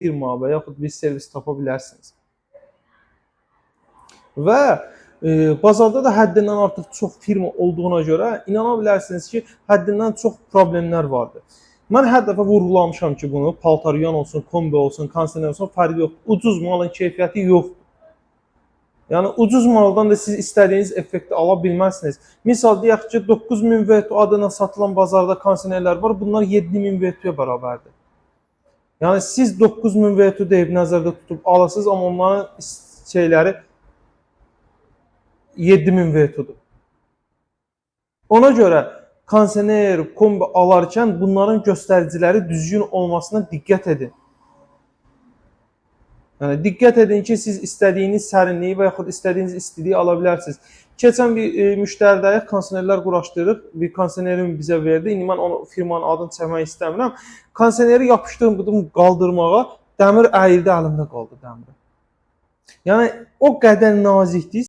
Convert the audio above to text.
firma və yaxud bir servis tapa bilərsiniz. Və bazarda da həddindən artıq çox firma olduğuna görə inana bilərsiniz ki, həddindən çox problemlər vardır. Mən hər dəfə vurğulamışam ki, bunu paltaryan olsun, kombi olsun, kondisioner olsun, fərqi yoxdur. Ucuz malın keyfiyyəti yoxdur. Yəni ucuz maldan da siz istədiyiniz effekti ala bilməzsiniz. Misal deyək ki, 9000 VTO adına satılan bazarda kondisionerlər var, bunlar 7000 VTO-ya bərabərdir. Yəni siz 9000 VTO deyib nəzərdə tutub alasınız, amma onların şeyləri 7000 VTO-dur. Ona görə kondisioner, kombi alarkən bunların göstəriciləri düzgün olmasına diqqət edin. Yəni diqqət edin ki, siz istədiyiniz sərinliyi və yaxud istədiyiniz istiliyi ala bilərsiniz. Keçən bir müştəridəyik, kondisionerlər quraşdırırıq. Bir kondisionerim bizə verdi. İndi mən o firmanın adını çəkmək istəmirəm. Kondisioneri yapışdırdım qaldırmağa, dəmir əyildi, əlimdə qaldı dəmir. Yəni o qədər nazikdir.